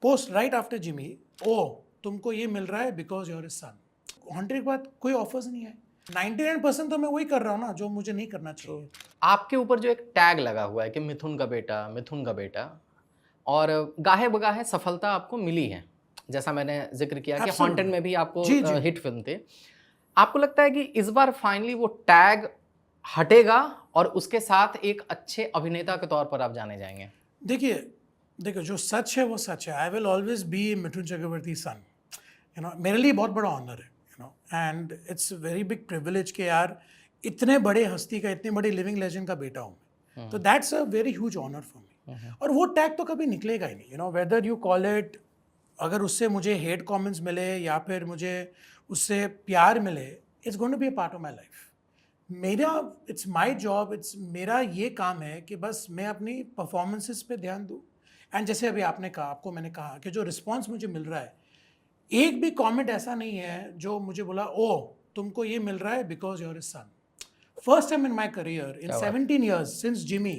Post right after Jimmy, ओ तुमको ये मिल रहा है बिकॉज यूर सन। हॉन्टेड के बाद कोई ऑफर्स नहीं है। 99% तो मैं वही कर रहा हूँ ना जो मुझे नहीं करना चाहिए। आपके ऊपर जो एक टैग लगा हुआ है कि मिथुन का बेटा, मिथुन का बेटा, और गाहे बगाहे सफलता आपको मिली है। जैसा मैंने ज़िक्र किया कि Absolutely. हॉन्टेड में भी आपको जी जी। हिट फ़िल्म थी। आपको लगता है कि इस बार फाइनली वो टैग हटेगा और उसके साथ एक अच्छे अभिनेता के तौर पर आप जाने जाएँगे? देखिए देखो, जो सच है वो सच है। I will always be Mithun Chakraborty सन। मेरे लिए बहुत बड़ा ऑनर है, and it's very big privilege कि यार इतने बड़े हस्ती का, इतने बड़े लिविंग लेजेंड का बेटा हूँ मैं। तो that's a very huge honour for me. और वो टैग तो कभी निकलेगा ही नहीं, वेदर यू कॉल इट। अगर उससे मुझे हेट कमेंट्स मिले या फिर मुझे उससे प्यार मिले, it's going to be a part of my life. मेरा इट्स माई जॉब, इट्स मेरा ये काम है कि बस मैं अपनी परफॉर्मेंसेस पे ध्यान दूँ। एंड जैसे अभी आपने कहा, आपको मैंने कहा कि जो रिस्पॉन्स मुझे मिल रहा है, एक भी कमेंट ऐसा नहीं है जो मुझे बोला ओ तुमको ये मिल रहा है because your son. First time in my career in क्या बात 17 years since Jimmy,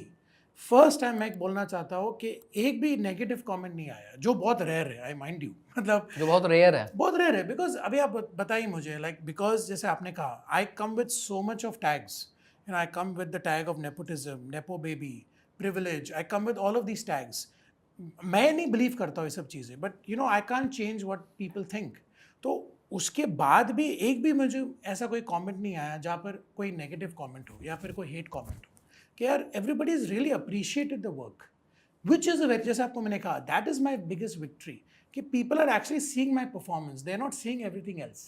first time मैं बोलना चाहता हूँ कि एक भी नेगेटिव कमेंट नहीं आया, जो बहुत रेयर है, आई माइंड यू। मतलब जो बहुत रेयर है। बहुत रेयर है। बिकॉज अभी आप बताइए मुझे, लाइक बिकॉज जैसे आपने कहा, I come with so much of tags, I come with the tag of nepotism, nepo baby, privilege, I come with all of these tags. मैं नहीं बिलीव करता हूँ ये सब चीज़ें, but I can't change what people think. तो उसके बाद भी एक भी मुझे ऐसा कोई कमेंट नहीं आया जहाँ पर कोई नेगेटिव कमेंट हो या फिर कोई हेट कमेंट हो, कि यार everybody is really appreciated the work, which is a, जैसे आपको मैंने कहा, that is my biggest victory, कि people are actually seeing my performance, they are not seeing everything else.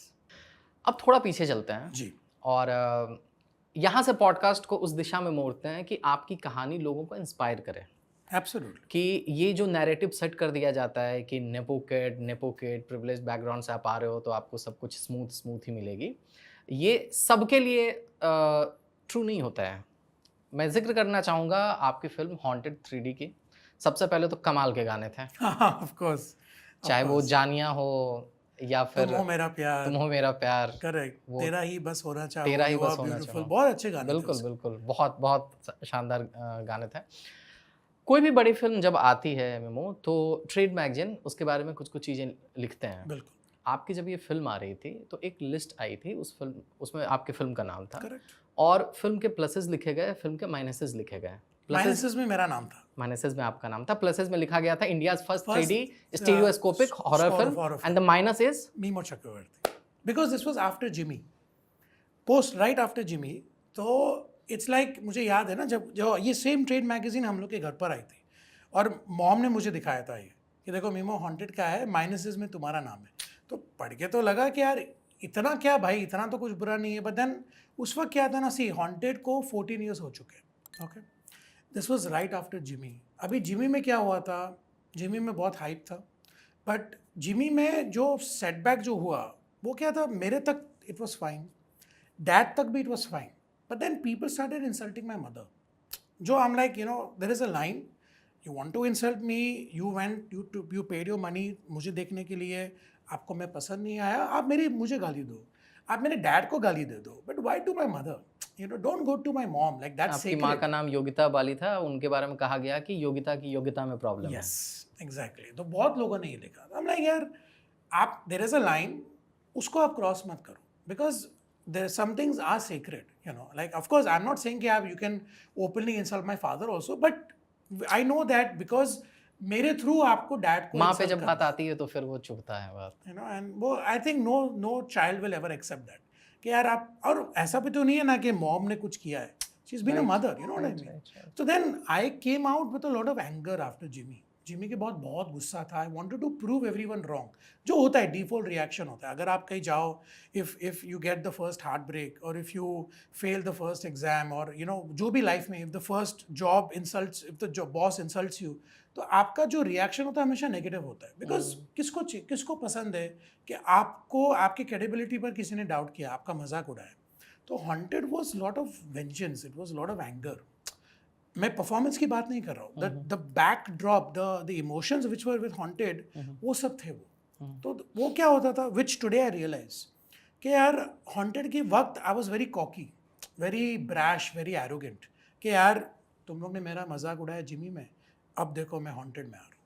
अब थोड़ा पीछे चलते हैं जी। और यहाँ से पॉडकास्ट को उस दिशा में मोड़ते हैं कि आपकी कहानी लोगों को इंस्पायर करे। एब्सोल्युटली। कि ये जो नैरेटिव सेट कर दिया जाता है कि नेपो किड प्रिविलेज बैकग्राउंड से आप आ रहे हो तो आपको सब कुछ स्मूथ ही मिलेगी, ये सबके लिए ट्रू नहीं होता है। मैं ज़िक्र करना चाहूँगा आपकी फ़िल्म हॉन्टेड 3D की। सबसे पहले तो कमाल के गाने थे, हाँ, ऑफ कोर्स, ऑफ चाहे वो कोर्स। जानिया हो या तुम फिर हो मेरा तुम प्यार, हो मेरा प्यार, करेक्ट, वो तेरा ही बस होना तेरा चाहूँ, ही यू बस आर होना ब्यूटीफुल, चाहो। बहुत अच्छे गाने थे बिल्कुल, उसके। बिल्कुल। बहुत बहुत शानदार गाने थे। कोई भी बड़ी फ़िल्म जब आती है मेमो, तो ट्रेड मैगज़ीन उसके बारे में कुछ-कुछ चीज़ें लिखते हैं। बिल्कुल। आपकी जब ये फ़िल्म आ रही थी, तो एक लिस्ट आई थी उस फ़िल्म उसमें आपकी फ़िल्म का नाम था करेक्ट। और फ़िल्म के प्लसेस लिखे गए, फ़िल्म के माइनसेस लिखे गए। प्लसेस माइनसेस में मेरा नाम था। माइनसेस में आपका नाम था, प्लसेस में लिखा गया था India's first 3D first stereoscopic horror score film of horror and the film, minus is Mimoh Chakraborty, because this was after Jimmy, post right after Jimmy. तो इट्स लाइक मुझे याद है ना, जब जो ये सेम ट्रेड मैगजीन हम लोग के घर पर आई थी और मॉम ने मुझे दिखाया था ये कि देखो मीमो हॉन्टेड का है, माइनसेस में तुम्हारा नाम है। तो पढ़ के तो लगा कि यार इतना क्या भाई, इतना तो कुछ बुरा नहीं है। बट देन उस वक्त क्या था ना, सी हॉन्टेड को 14 ईयर्स हो चुके हैं। Okay, this was right after Jimmy. अभी जिमी में क्या हुआ था, जिमी में बहुत हाइप था, बट जिमी में जो सेटबैक जो हुआ वो क्या था, मेरे तक इट वॉज फाइन, डैड तक भी it was fine, but then people started insulting my mother. जो I am like, there is a line, you want to insult me, you went you paid your money मुझे देखने के लिए, आपको मैं पसंद नहीं आया, आप मुझे गाली दो, आप मेरे डैड को गाली दे दो, but why to my mother, don't go to my mom, like that आपकी माँ सेक्रेड। का नाम योगिता बाली था, उनके बारे में कहा गया कि योगिता की योग्यता में प्रॉब्लम है। Yes, exactly. तो बहुत लोगों ने ये लिखा, हम लाइक यार, आप देर इज अ लाइन, उसको आप क्रॉस मत करो, because there some things are secret, like of course I am not saying कि आप you can openly insult my father also, but I know that because मेरे through आपको dad को माँ पे इंसल्ट जब बात करना आती है तो फिर वो चुभता है बात। एंड वो I think no child will ever accept that, कि यार आप, और ऐसा भी तो नहीं है ना कि मॉम ने कुछ किया है, she is been a right, mother, what I right, mean. Right, right. So then I came out with a lot of anger after Jimmy. Jimmy के बहुत गुस्सा था, I wanted to prove everyone wrong, जो होता है डिफॉल्ट रिएक्शन होता है अगर आप कहीं जाओ, if you get the first heart break, और if you fail the first exam, और जो भी लाइफ में, if the first job insults, if the boss insults you, तो आपका जो रिएक्शन होता है हमेशा नेगेटिव होता है, बिकॉज किसको पसंद है कि आपको आपकी क्रेडिबिलिटी पर किसी ने डाउट किया, आपका मजाक उड़ाया। तो haunted was lot of vengeance, it was lot of anger. मैं परफॉर्मेंस की बात नहीं कर रहा हूँ, the back drop, the emotions which were with haunted, वो सब थे वो। तो वो क्या होता था, विच टुडे आई रियलाइज कि यार हॉन्टेड के वक्त I was very cocky, very brash, very arrogant, कि यार तुम लोग ने मेरा मजाक उड़ाया जिमी में, अब देखो मैं हॉन्टेड में आ रहा हूँ,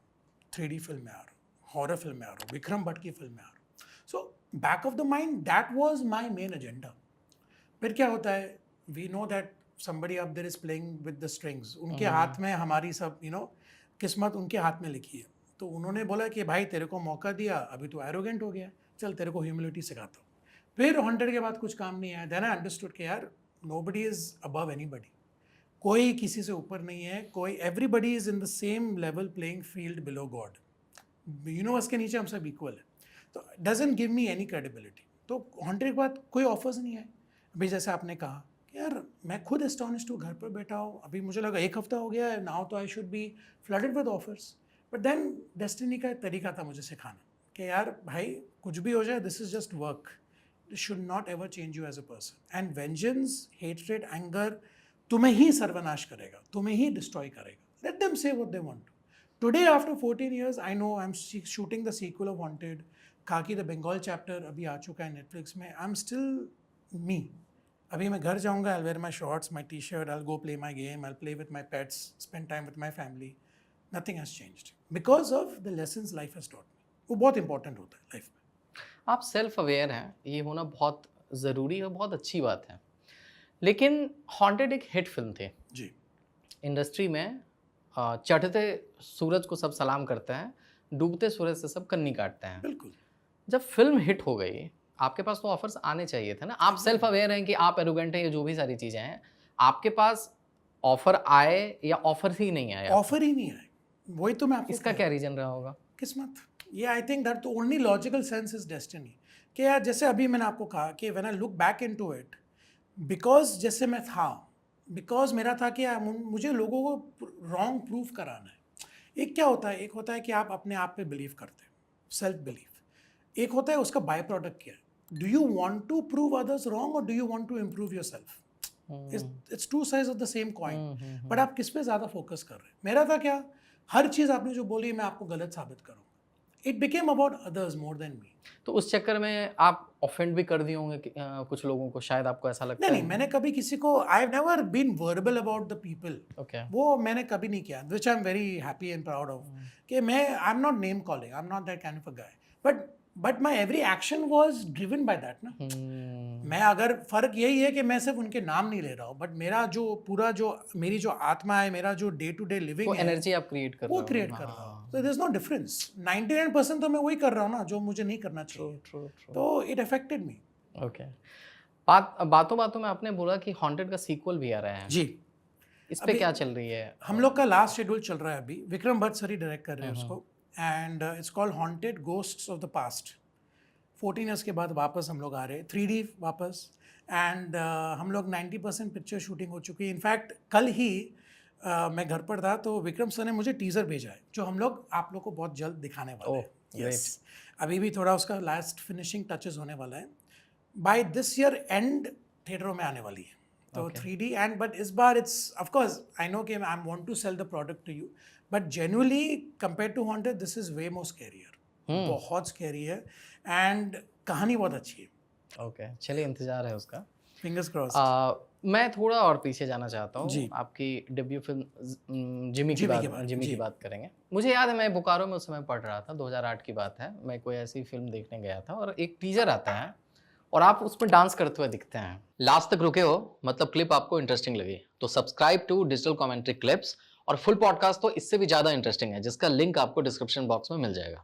3D फिल्म में आ रहा हूँ, हॉरर फिल्म में आ रहा हूँ, विक्रम भट्ट की फिल्म में आ रहा हूँ. So back of the mind that was my main agenda. फिर क्या होता है, we know that somebody up there is playing with the strings. उनके हाथ में हमारी सब किस्मत उनके हाथ में लिखी है. तो उन्होंने बोला कि भाई तेरे को मौका दिया, अभी तो एरोगेंट हो गया, चल तेरे को ह्यूमिलिटी सिखाता हूँ. फिर 100 के बाद कुछ काम नहीं आया. देन आई अंडरस्टूड कि यार नोबडी इज अबव एनीबडी. कोई किसी से ऊपर नहीं है, कोई everybody is in the same level playing field below God. Universe के नीचे हम सब इक्वल है. तो doesn't give me any credibility. तो 100 के बाद कोई ऑफर्स नहीं आए. अभी जैसे आपने कहा यार मैं खुद एस्टॉनिश्ड हूँ, घर पर बैठा हूँ, अभी मुझे लगा 1 हफ्ता हो गया है, नाउ तो I should be flooded with offers. But then destiny का तरीका था मुझे सिखाना कि यार भाई कुछ भी हो जाए, this is just work, this should not ever change you as a person. And vengeance, hatred, anger तुम्हें ही सर्वनाश करेगा, तुम्हें ही डिस्ट्रॉय करेगा. Let them say what they want. Today after 14 years I know I am shooting the sequel of Wanted. Khakee the Bengal chapter अभी आ चुका है नेटफ्लिक्स में. I am still me. अभी मैं घर जाऊंगा, I'll wear my shorts, my t-shirt, I'll go play my game, I'll play with my pets, spend time with my family. Nothing has changed because of the lessons life has taught me. वो बहुत important होता है life में. आप self aware हैं, ये होना बहुत ज़रूरी है, बहुत अच्छी बात है. लेकिन हॉन्टेड एक हिट फिल्म थी जी. इंडस्ट्री में. चढ़ते सूरज को सब सलाम करते हैं, डूबते सूरज से सब कन्नी काटते हैं. बिल्कुल. जब फिल्म हिट हो गई, आपके पास तो ऑफर्स आने चाहिए थे ना. आप सेल्फ अवेयर हैं कि आप एरोगेंट हैं, ये जो भी सारी चीज़ें हैं, आपके पास ऑफर आए या ऑफर ही नहीं आया? ऑफर ही नहीं आए. वही तो मैं आपको इसका क्या रीजन रहा होगा? किस्मत. ये I think that the only logical sense is destiny. कि यार जैसे अभी मैंने आपको कहा कि when I look back into it, because जैसे मैं था, बिकॉज मेरा था कि मुझे लोगों को रॉन्ग प्रूफ कराना है. एक क्या होता है, एक होता है कि आप अपने आप पे बिलीव करते हैं, सेल्फ बिलीफ. एक होता है उसका बाय प्रोडक्ट क्या है. Do you want to prove others wrong और do you want to improve yourself? It's two sides of the same coin. But आप किस पे ज़्यादा फोकस कर रहे हैं? मेरा था क्या, हर चीज़ आपने जो बोली मैं आपको गलत साबित करूँगा. It became about others more than me. तो उस चक्कर में आप ऑफेंड भी कर दिए होंगे कुछ लोगों को, शायद आपको ऐसा लगता है? नहीं, मैंने कभी किसी को, I have never been verbal about the people. Okay. वो मैंने कभी नहीं किया, which I am very happy and proud of. कि मैं, I am not name calling, I am not that kind of a guy. But my every action was driven by that ना. मैं, अगर फर्क यही है कि मैं सिर्फ उनके नाम नहीं ले रहा हूँ, बट मेरा जो पूरा जो मेरी जो आत्मा है, मेरा जो डे टू डे लिविंग वो एनर्जी आप क्रिएट कर रहे हो. वो क्रिएट कर रहा हूँ. तो देयर इज नो डिफरेंस. 99% तो मैं वही कर रहा हूँ ना जो मुझे नहीं करना चाहिए. ट्रू. तो इट अफेक्टेड मी. ओके. बातों में आपने बोला कि हॉन्टेड का सीक्वल भी आ रहा है जी. इस पे क्या चल रही है? हम लोग का लास्ट शेड्यूल चल रहा है अभी. विक्रम भट्ट सर ही डायरेक्ट कर रहे हैं उसको. And it's called haunted ghosts of the past. 14 years के बाद वापस हम लोग आ रहे हैं, 3D वापस. एंड हम लोग 90% पिक्चर शूटिंग हो चुकी है. इनफैक्ट कल ही मैं घर पर था तो विक्रम सर ने मुझे टीज़र भेजा है जो हम लोग आप लोग को बहुत जल्द दिखाने वाले हैं. यस. अभी भी थोड़ा उसका लास्ट फिनिशिंग टचेस होने वाला है. बाय दिस ईयर एंड थिएटरों में आने वाली है. तो 3D. एंड बट इस बार इट्स ऑफकोर्स आई नो कि I want to sell the product to you, but genuinely compare to Haunted this is way more scarier. बहुत स्कैरी है एंड कहानी बहुत अच्छी है. ओके. चलिए, इंतजार है उसका. Fingers crossed. मैं थोड़ा और पीछे जाना चाहता हूँ. जी. आपकी डेब्यू फिल्म जिमी की बात करेंगे. मुझे याद है मैं बोकारो में उस समय पढ़ रहा था, 2008 की बात है. मैं कोई ऐसी फिल्म देखने गया था और एक टीजर आता है और आप उसमें डांस करते हुए दिखते हैं. लास्ट तक रुके हो, मतलब क्लिप आपको इंटरेस्टिंग लगी, तो subscribe to Digital Commentary clips. और फुल पॉडकास्ट तो इससे भी ज़्यादा इंटरेस्टिंग है, जिसका लिंक आपको डिस्क्रिप्शन बॉक्स में मिल जाएगा.